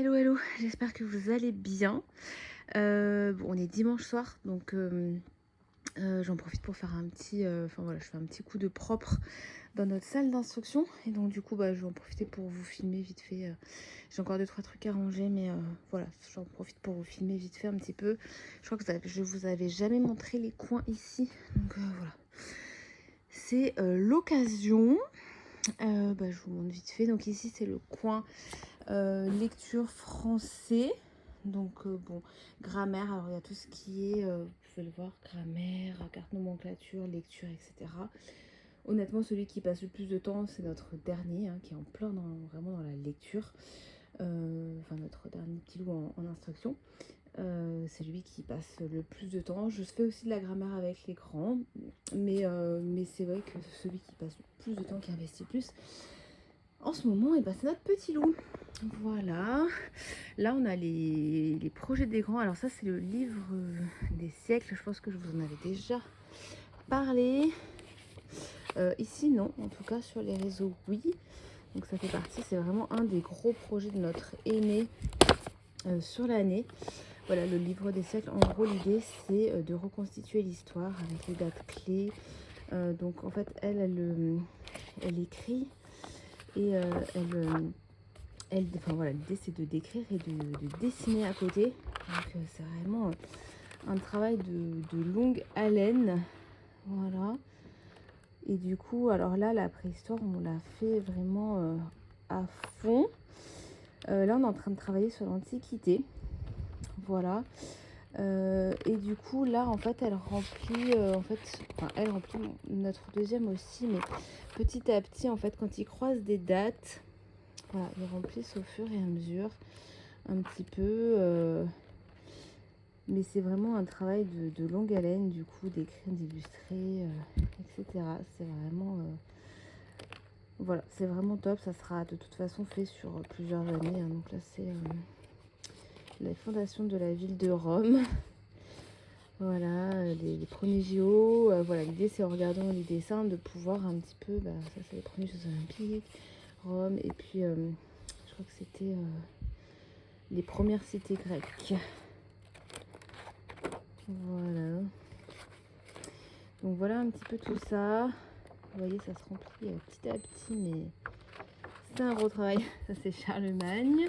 Hello, hello, j'espère que vous allez bien. Bon, on est dimanche soir, donc j'en profite pour faire un petit, enfin voilà, je fais un petit coup de propre dans notre salle d'instruction. Et donc du coup, je vais en profiter pour vous filmer vite fait. J'ai encore 2-3 trucs à ranger, mais voilà, j'en profite pour vous filmer vite fait un petit peu. Je crois que je vous avais jamais montré les coins ici, donc voilà. C'est l'occasion. Je vous montre vite fait. Donc ici, c'est le coin lecture français. Donc bon, grammaire, alors il y a tout ce qui est, vous pouvez le voir, grammaire, carte nomenclature, lecture, etc. Honnêtement, celui qui passe le plus de temps, c'est notre dernier, hein, qui est en plein vraiment dans la lecture. Enfin, notre dernier petit loup en instruction. C'est lui qui passe le plus de temps. Je fais aussi de la grammaire avec l'écran, mais c'est vrai que celui qui passe le plus de temps, qui investit plus, en ce moment, c'est notre petit loup. Voilà. Là, on a les projets des grands. Alors ça, c'est le livre des siècles. Je pense que je vous en avais déjà parlé. Ici, non. En tout cas, sur les réseaux, oui. Donc ça fait partie. C'est vraiment un des gros projets de notre aîné sur l'année. Voilà, le livre des siècles. En gros, l'idée, c'est de reconstituer l'histoire avec les dates clés. Donc en fait, elle écrit et enfin voilà, l'idée c'est de décrire et de dessiner à côté. Donc c'est vraiment un travail de longue haleine. Voilà. Et du coup, alors là, la préhistoire, on l'a fait vraiment à fond. Là, on est en train de travailler sur l'Antiquité. Voilà. Et du coup, là, en fait, elle remplit, elle remplit notre deuxième aussi, mais petit à petit, en fait, quand ils croisent des dates, voilà, ils remplissent au fur et à mesure un petit peu. Mais c'est vraiment un travail de longue haleine, du coup, d'écrire, d'illustrer, etc. C'est vraiment... voilà, c'est vraiment top. Ça sera de toute façon fait sur plusieurs années, hein. Donc là, c'est la fondation de la ville de Rome. Voilà, les premiers JO. Voilà, l'idée, c'est en regardant les dessins de pouvoir un petit peu... ça, c'est les premiers Jeux Olympiques, Rome. Et puis, je crois que c'était les premières cités grecques. Voilà. Donc voilà un petit peu tout ça. Vous voyez, ça se remplit petit à petit, mais c'est un gros travail. Ça, c'est Charlemagne.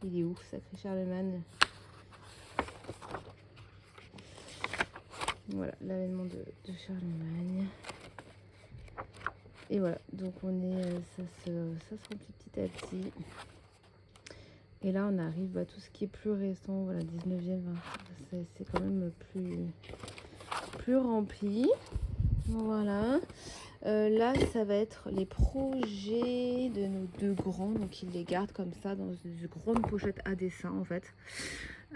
Il est où, sacré Charlemagne? Voilà, l'avènement de Charlemagne. Et voilà, donc on est, ça se remplit petit à petit. Et là, on arrive à tout ce qui est plus récent, voilà, 19e, 20, c'est quand même plus rempli. Voilà. Là, ça va être les projets de nos deux grands. Donc, ils les gardent comme ça dans une grande pochette à dessin, en fait.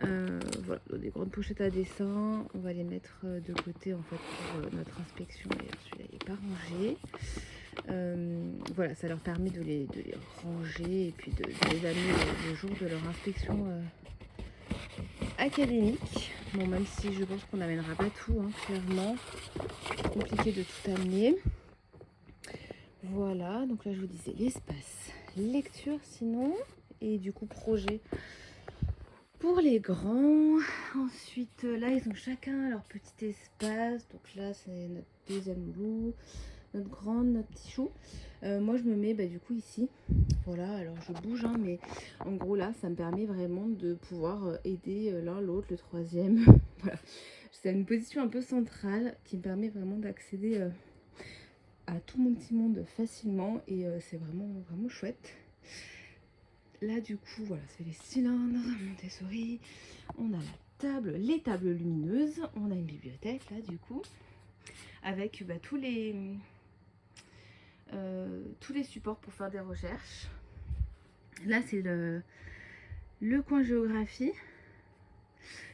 Voilà, des grandes pochettes à dessin. On va les mettre de côté, en fait, pour notre inspection. D'ailleurs, celui-là, il n'est pas rangé. Voilà, ça leur permet de les ranger et puis de les amener le jour de leur inspection académique. Bon, même si je pense qu'on n'amènera pas tout, hein, clairement. Compliqué de tout amener. Voilà, donc là je vous disais l'espace lecture sinon, et du coup projet pour les grands. Ensuite là ils ont chacun leur petit espace, donc là c'est notre deuxième loup, notre grande, notre petit chou. Moi je me mets du coup ici, voilà, alors je bouge hein, mais en gros là ça me permet vraiment de pouvoir aider l'un l'autre, le troisième. Voilà, c'est une position un peu centrale qui me permet vraiment d'accéder à tout mon petit monde facilement, et c'est vraiment chouette. Là du coup voilà, c'est les cylindres, Montessori, on a la table, les tables lumineuses, on a une bibliothèque là du coup avec tous les supports pour faire des recherches. Là c'est le coin géographie.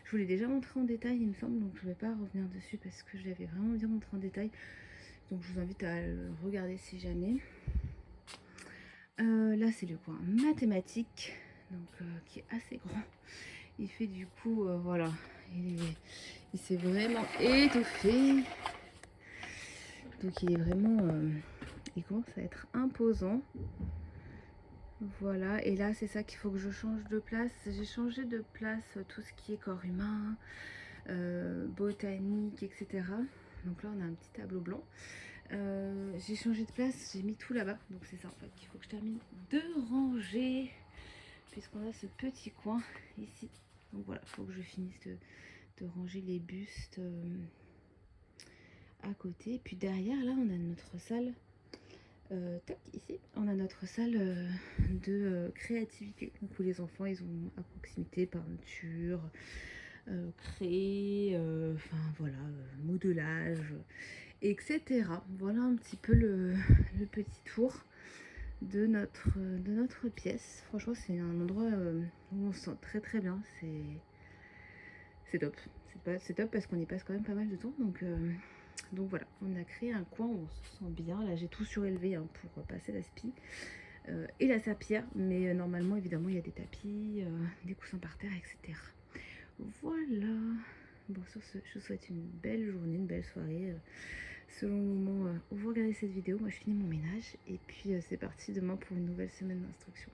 Je vous l'ai déjà montré en détail il me semble, donc je ne vais pas revenir dessus parce que je l'avais vraiment bien montré en détail, donc je vous invite à le regarder si jamais. Là c'est le coin mathématique, donc qui est assez grand. Il fait du coup voilà, il s'est vraiment étoffé, donc il est vraiment il commence à être imposant. Voilà, et là c'est ça qu'il faut que je change de place. J'ai changé de place tout ce qui est corps humain, botanique, etc. Donc là on a un petit tableau blanc. J'ai changé de place, j'ai mis tout là-bas. Donc c'est ça en fait qu'il faut que je termine de ranger, puisqu'on a ce petit coin ici. Donc voilà, il faut que je finisse de ranger les bustes à côté. Et puis derrière là on a notre salle. Tac, ici, on a notre salle de créativité. Donc où les enfants, ils ont à proximité peinture, craie, enfin voilà, modelage, etc. Voilà un petit peu le petit tour de notre pièce. Franchement, c'est un endroit où on se sent très très bien. C'est top. C'est top parce qu'on y passe quand même pas mal de temps. Donc voilà, on a créé un coin où on se sent bien. Là, j'ai tout surélevé hein, pour passer la spie et la serpillière. Mais normalement, évidemment, il y a des tapis, des coussins par terre, etc. Voilà. Bon, sur ce, je vous souhaite une belle journée, une belle soirée. Selon le moment où vous regardez cette vidéo, moi je finis mon ménage. Et puis c'est parti demain pour une nouvelle semaine d'instruction.